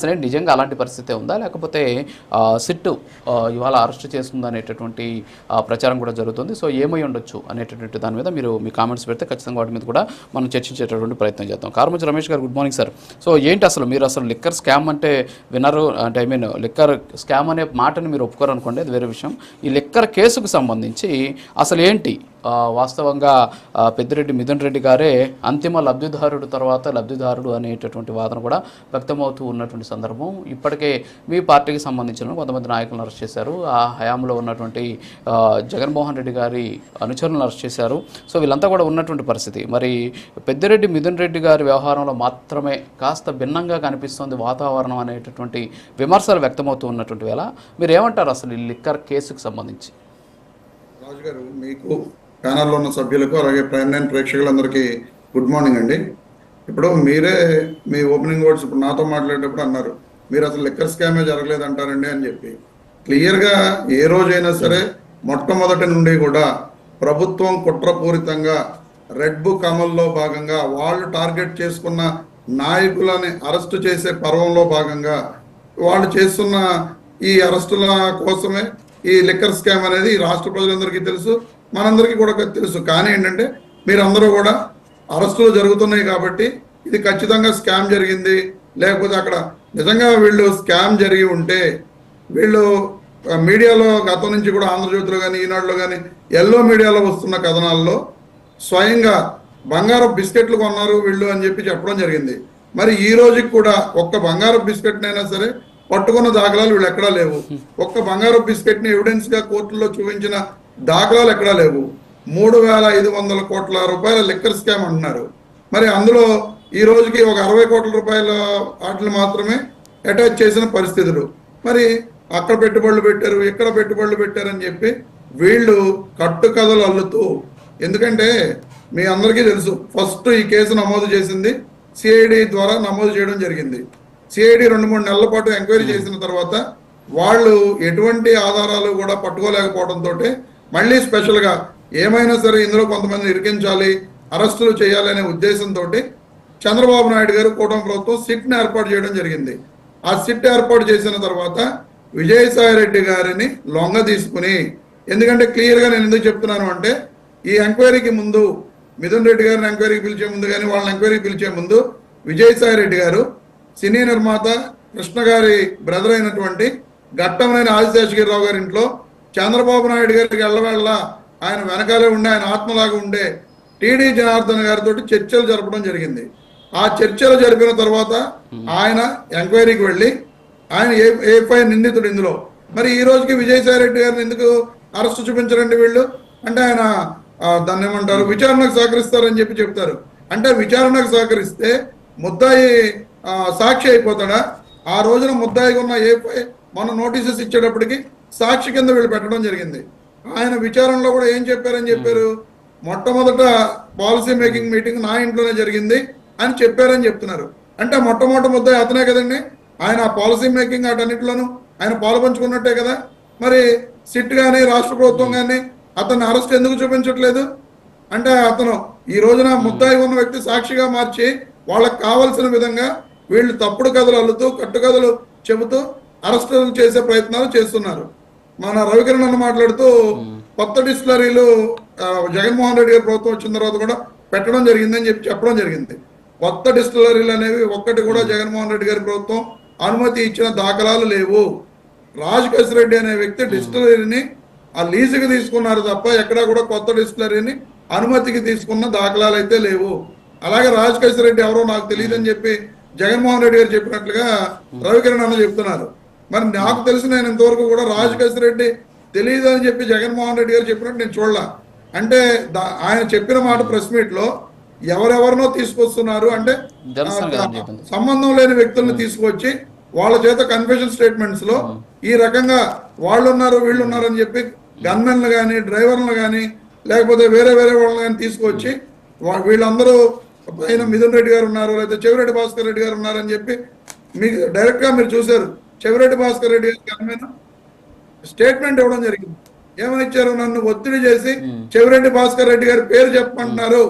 అసలు నిజంగా అలాంటి పరిస్థితే ఉందా? లేకపోతే సిట్టు ఇవాళ అరెస్ట్ చేస్తుంది అనేటటువంటి ప్రచారం కూడా జరుగుతుంది. సో ఏమై ఉండొచ్చు అనేటటువంటి దాని మీద మీరు మీ కామెంట్స్ పెడితే ఖచ్చితంగా వాటి మీద కూడా మనం చర్చించేటటువంటి ప్రయత్నం చేద్దాం. కారుమంచి రమేష్ గారు, గుడ్ మార్నింగ్ సార్. సో ఏంటి అసలు మీరు అసలు లిక్కర్ స్కామ్ అంటే వినరు, అంటే లిక్కర్ స్కామ్ అనే మాటని మీరు ఒప్పుకోరు అనుకోండి, అది వేరే విషయం. ఈ లిక్కర్ కేసుకు సంబంధించి అసలు ఏంటి వాస్తవంగా పెద్దిరెడ్డి మిథున్ రెడ్డి గారే అంతిమ లబ్ధిదారుడు, తర్వాత లబ్ధిదారుడు అనేటటువంటి వాదన కూడా వ్యక్తమవుతూ ఉన్నటువంటి సందర్భం. ఇప్పటికే మీ పార్టీకి సంబంధించిన కొంతమంది నాయకులను అరెస్ట్ చేశారు. ఆ హయాంలో ఉన్నటువంటి జగన్మోహన్ రెడ్డి గారి అనుచరులను అరెస్ట్ చేశారు. సో వీళ్ళంతా కూడా ఉన్నటువంటి పరిస్థితి. మరి పెద్దిరెడ్డి మిథున్ రెడ్డి గారి వ్యవహారంలో మాత్రమే కాస్త భిన్నంగా కనిపిస్తుంది వాతావరణం అనేటటువంటి విమర్శలు వ్యక్తమవుతూ ఉన్నటువంటి వేళ మీరు ఏమంటారు అసలు ఈ లిక్కర్ కేసుకు సంబంధించి? రాజు గారు, మీకు ప్యానల్లో ఉన్న సభ్యులకు అలాగే ప్రైమ్ లైన్ ప్రేక్షకులందరికీ గుడ్ మార్నింగ్ అండి. ఇప్పుడు మీరే మీ ఓపెనింగ్ వర్డ్స్ ఇప్పుడు నాతో మాట్లాడేటప్పుడు అన్నారు, మీరు అసలు లిక్కర్ స్కామే జరగలేదు అంటారండి అని చెప్పి. క్లియర్గా ఏ రోజైనా సరే మొట్టమొదటి నుండి కూడా ప్రభుత్వం కుట్రపూరితంగా రెడ్ బుక్ అమల్లో భాగంగా వాళ్ళు టార్గెట్ చేసుకున్న నాయకులని అరెస్టు చేసే పర్వంలో భాగంగా వాళ్ళు చేస్తున్న ఈ అరెస్టుల కోసమే ఈ లిక్కర్ స్కామ్ అనేది రాష్ట్ర ప్రజలందరికీ తెలుసు, మనందరికీ కూడా తెలుసు. కానీ ఏంటంటే మీరందరూ కూడా అరెస్టులు జరుగుతున్నాయి కాబట్టి ఇది ఖచ్చితంగా స్కామ్ జరిగింది, లేకపోతే అక్కడ నిజంగా వీళ్ళు స్కామ్ జరిగి ఉంటే వీళ్ళు మీడియాలో గతం నుంచి కూడా ఆంధ్రజ్యోతిలో కానీ ఈనాడులో కానీ ఎల్లో మీడియాలో వస్తున్న కథనాల్లో స్వయంగా బంగారపు బిస్కెట్లు కొన్నారు వీళ్ళు అని చెప్పి చెప్పడం జరిగింది. మరి ఈ రోజుకి కూడా ఒక్క బంగారపు బిస్కెట్నైనా సరే పట్టుకున్న దాఖలాలు వీళ్ళు ఎక్కడా లేవు. ఒక్క బంగారపు బిస్కెట్ని ఎవిడెన్స్గా కోర్టులో చూపించిన దాఖలాలు ఎక్కడా లేవు. 3,500 కోట్ల రూపాయల లిక్కర్ స్కామ్ అంటున్నారు. మరి అందులో ఈ రోజుకి ఒక 60 కోట్ల రూపాయల వాటిని మాత్రమే అటాచ్ చేసిన పరిస్థితులు. మరి అక్కడ పెట్టుబడులు పెట్టారు, ఇక్కడ పెట్టుబడులు పెట్టారని చెప్పి వీళ్ళు కట్టుకథలు అల్లుతూ, ఎందుకంటే మీ అందరికీ తెలుసు ఫస్ట్ ఈ కేసు నమోదు చేసింది సిఐడి ద్వారా నమోదు చేయడం జరిగింది. సిఐడి 2-3 నెలల పాటు ఎంక్వైరీ చేసిన తర్వాత వాళ్ళు ఎటువంటి ఆధారాలు కూడా పట్టుకోలేకపోవడంతో మళ్ళీ స్పెషల్గా ఏమైనా సరే ఇందులో కొంతమంది ఇరికించాలి, అరెస్టులు చేయాలి అనే ఉద్దేశంతో చంద్రబాబు నాయుడు గారు కూటమి ప్రభుత్వం సిట్ని ఏర్పాటు చేయడం జరిగింది. ఆ సిట్ ఏర్పాటు చేసిన తర్వాత విజయసాయి రెడ్డి గారిని లొంగ తీసుకుని, ఎందుకంటే క్లియర్గా నేను ఎందుకు చెప్తున్నాను అంటే ఈ ఎంక్వైరీకి ముందు మిథున్ రెడ్డి గారిని ఎంక్వైరీకి పిలిచే ముందు కానీ వాళ్ళని ఎంక్వైరీకి పిలిచే ముందు విజయసాయి రెడ్డి గారు సినీ నిర్మాత కృష్ణ గారి బ్రదర్ అయినటువంటి ఘట్టమనేని ఆదిశేషగిరిరావు గారి ఇంట్లో చంద్రబాబు నాయుడు గారికి ఎల్లవేళ్ళ ఆయన వెనకాలే ఉండే, ఆయన ఆత్మలాగా ఉండే టీడీ జనార్దన్ గారితో చర్చలు జరపడం జరిగింది. ఆ చర్చలు జరిపిన తర్వాత ఆయన ఎంక్వైరీకి వెళ్ళి ఆయన ఏ నిందితుడు ఇందులో. మరి ఈ రోజుకి విజయసాయి రెడ్డి గారిని ఎందుకు అరెస్టు చూపించరండి వీళ్ళు అంటే, ఆయన దాన్ని ఏమంటారు విచారణకు సహకరిస్తారని చెప్పి చెప్తారు. అంటే విచారణకు సహకరిస్తే ముద్దాయి సాక్షి అయిపోతాడా? ఆ రోజున ముద్దాయిగా ఉన్న మొన్న నోటీసెస్ ఇచ్చేటప్పటికి సాక్షి కింద వీళ్ళు పెట్టడం జరిగింది. ఆయన విచారణలో కూడా ఏం చెప్పారని చెప్పారు, మొట్టమొదట పాలసీ మేకింగ్ మీటింగ్ నా ఇంట్లోనే జరిగింది అని చెప్పారని చెప్తున్నారు. అంటే మొట్టమొదటి ముద్దాయి అతనే కదండి. ఆయన ఆ పాలసీ మేకింగ్ వాటన్నిటిలోనూ ఆయన పాల్పంచుకున్నట్టే కదా. మరి సిట్ కానీ రాష్ట్ర ప్రభుత్వం కానీ అతన్ని అరెస్ట్ ఎందుకు చూపించట్లేదు అంటే, అతను ఈ రోజున ముద్దాయి ఉన్న వ్యక్తి సాక్షిగా మార్చి వాళ్ళకి కావలసిన విధంగా వీళ్ళు తప్పుడు కథలు అల్లుతూ కట్టుకథలు చెబుతూ అరెస్టులు చేసే ప్రయత్నాలు చేస్తున్నారు. మన రవికిరణ్ అన్న మాట్లాడుతూ కొత్త డిస్టిలరీలు జగన్మోహన్ రెడ్డి గారి ప్రభుత్వం వచ్చిన తర్వాత కూడా పెట్టడం జరిగిందని చెప్పి చెప్పడం జరిగింది. కొత్త డిస్టిలరీలు అనేవి ఒక్కటి కూడా జగన్మోహన్ రెడ్డి గారి ప్రభుత్వం అనుమతి ఇచ్చిన దాఖలాలు లేవు. రాజకేశ్ రెడ్డి అనే వ్యక్తి డిస్టిలరీని ఆ లీజుకి తీసుకున్నారు తప్ప ఎక్కడా కూడా కొత్త డిస్టిలరీని అనుమతికి తీసుకున్న దాఖలాలు అయితే లేవు. అలాగే రాజకేశ్ రెడ్డి ఎవరో నాకు తెలియదని చెప్పి జగన్మోహన్ రెడ్డి గారు చెప్పినట్లుగా రవికిరణ్ అన్న చెప్తున్నారు. మరి నాకు తెలిసి నేను ఇంతవరకు కూడా రాజకేశ్ రెడ్డి తెలియదు అని చెప్పి జగన్మోహన్ రెడ్డి గారు చెప్పినట్టు నేను చూడలా. అంటే ఆయన చెప్పిన మాట ప్రెస్ మీట్ లో ఎవరెవరినో తీసుకొస్తున్నారు అంటే సంబంధం లేని వ్యక్తులను తీసుకొచ్చి వాళ్ళ చేత కన్ఫెషన్ స్టేట్మెంట్స్ లో ఈ రకంగా వాళ్ళు ఉన్నారు వీళ్ళు ఉన్నారు అని చెప్పి గన్మెన్లు కానీ డ్రైవర్లు కానీ లేకపోతే వేరే వాళ్ళని కానీ తీసుకొచ్చి వీళ్ళందరూ పైన మిథున్ రెడ్డి గారు ఉన్నారు లేదా చెవిరెడ్డి భాస్కర్ రెడ్డి గారు ఉన్నారని చెప్పి మీకు డైరెక్ట్ గా మీరు చూశారు. చెవిరెడ్డి భాస్కర్ రెడ్డి గారి గన్మెన్ స్టేట్మెంట్ ఇవ్వడం జరిగింది. ఏమని ఇచ్చారు, నన్ను ఒత్తిడి చేసి చెవిరెడ్డి భాస్కర్ రెడ్డి గారి పేరు చెప్పమంటున్నారు,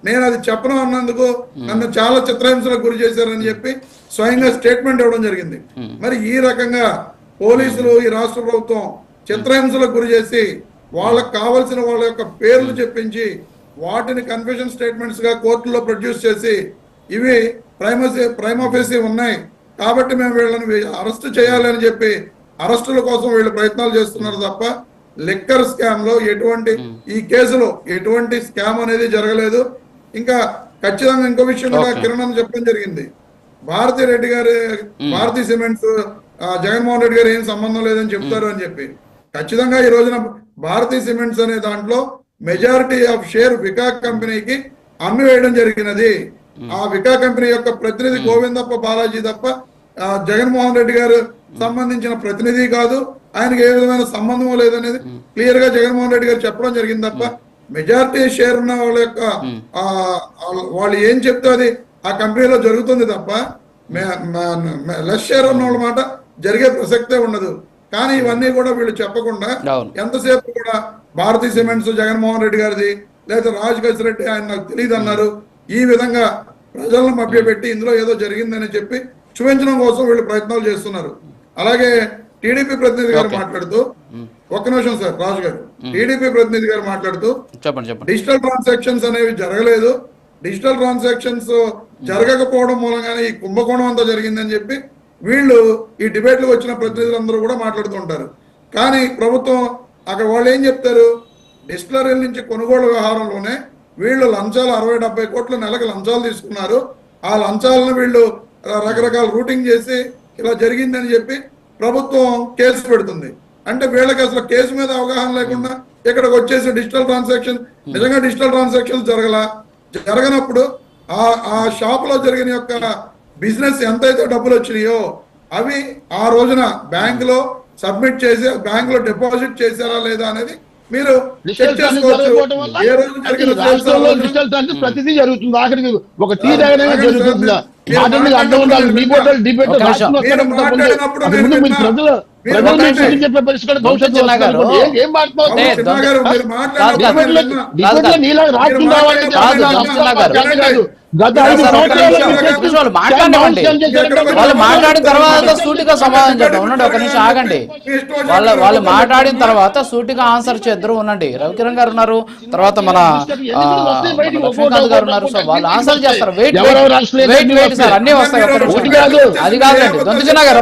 నేను అది చెప్పను అన్నందుకు నన్ను చాలా చిత్రహింసలకు గురి చేశారని చెప్పి స్వయంగా స్టేట్మెంట్ ఇవ్వడం జరిగింది. మరి ఈ రకంగా పోలీసులు ఈ రాష్ట్ర ప్రభుత్వం చిత్రహింసలకు గురి చేసి వాళ్ళకు కావలసిన వాళ్ళ యొక్క పేర్లు చెప్పించి వాటిని కన్ఫెషన్ స్టేట్మెంట్స్ గా కోర్టులో ప్రొడ్యూస్ చేసి ఇవి ప్రైమఫేసి ఉన్నాయి కాబట్టి మేము వీళ్ళని అరెస్ట్ చేయాలి అని చెప్పి అరెస్టుల కోసం వీళ్ళు ప్రయత్నాలు చేస్తున్నారు తప్ప లిక్కర్ స్కామ్ లో ఎటువంటి ఈ కేసులో ఎటువంటి స్కామ్ అనేది జరగలేదు. ఇంకా ఖచ్చితంగా ఇంకో విషయం కూడా కిరణ్ అని చెప్పడం జరిగింది. భారతీ రెడ్డి గారు భారతీ సిమెంట్స్ జగన్మోహన్ రెడ్డి గారు ఏం సంబంధం లేదని చెప్తారు అని చెప్పి ఖచ్చితంగా ఈ రోజున భారతీ సిమెంట్స్ అనే దాంట్లో మెజారిటీ ఆఫ్ షేర్ వికా కంపెనీకి అమ్మి వేయడం జరిగినది. ఆ వికా కంపెనీ యొక్క ప్రతినిధి గోవిందప్ప బాలాజీ తప్ప జగన్మోహన్ రెడ్డి గారు సంబంధించిన ప్రతినిధి కాదు, ఆయనకి ఏ విధమైన సంబంధం లేదనేది క్లియర్ గా జగన్మోహన్ రెడ్డి గారు చెప్పడం జరిగింది తప్ప మెజారిటీ షేర్ ఉన్న వాళ్ళ యొక్క వాళ్ళు ఏం చెప్తే అది ఆ కంపెనీలో జరుగుతుంది తప్ప లెస్ షేర్ ఉన్న వాళ్ళ మాట జరిగే ప్రసక్తే ఉండదు. కానీ ఇవన్నీ కూడా వీళ్ళు చెప్పకుండా ఎంతసేపు కూడా భారతీ సిమెంట్స్ జగన్మోహన్ రెడ్డి గారిది లేదా రాజ్ రెడ్డి ఆయన నాకు తెలియదు అన్నారు. ఈ విధంగా ప్రజలను మభ్యపెట్టి ఇందులో ఏదో జరిగిందని చెప్పి చూపించడం కోసం వీళ్ళు ప్రయత్నాలు చేస్తున్నారు. అలాగే టీడీపీ ప్రతినిధి గారు మాట్లాడుతూ ఒక్క నిమిషం సార్ రాజు గారు టీడీపీ ప్రతినిధి గారు మాట్లాడుతూ డిజిటల్ ట్రాన్సాక్షన్స్ అనేవి జరగలేదు, డిజిటల్ ట్రాన్సాక్షన్స్ జరగకపోవడం మూలంగానే ఈ కుంభకోణం అంతా జరిగిందని చెప్పి వీళ్ళు ఈ డిబేట్లకు వచ్చిన ప్రతినిధులందరూ కూడా మాట్లాడుతుంటారు. కానీ ప్రభుత్వం అక్కడ వాళ్ళు ఏం చెప్తారు, డిస్టిలరీల నుంచి కొనుగోలు వ్యవహారంలోనే వీళ్ళు లంచాలు 60-70 కోట్ల నెలకు లంచాలు తీసుకున్నారు. ఆ లంచాలను వీళ్ళు రకరకాల రూటింగ్ చేసి ఇలా జరిగిందని చెప్పి ప్రభుత్వం కేసు పెడుతుంది. అంటే వీళ్ళకి అసలు కేసు మీద అవగాహన లేకుండా ఇక్కడికి వచ్చేసి డిజిటల్ ట్రాన్సాక్షన్ నిజంగా డిజిటల్ ట్రాన్సాక్షన్ జరగనప్పుడు ఆ షాప్ లో జరిగిన యొక్క బిజినెస్ ఎంతైతే డబ్బులు వచ్చినాయో అవి ఆ రోజున బ్యాంక్ లో సబ్మిట్ చేసి బ్యాంక్ లో డిపాజిట్ చేశారా లేదా అనేది మీరు చెక్ చేసుకోవచ్చు. ఏ రోజు జరిగిన ప్రతిదీ జరుగుతుంది, ఆఖరికి ఒక టీ జరుగుతుందా వాళ్ళు మాట్లాడిన తర్వాత సూటిగా సమాధానం చెప్పండి. ఉండండి ఒక నిమిషం ఆగండి. వాళ్ళు మాట్లాడిన తర్వాత సూటిగా ఆన్సర్ చేద్దరు. ఉండండి, రవికిరణ్ గారు ఉన్నారు, తర్వాత మన లక్ష్మీకాంత్ గారు ఉన్నారు. సో వాళ్ళు ఆన్సర్ చేస్తారు. వెయిట్ సార్, అన్ని వస్తాయి. అది కాదండి దొంతుచిన్న గారు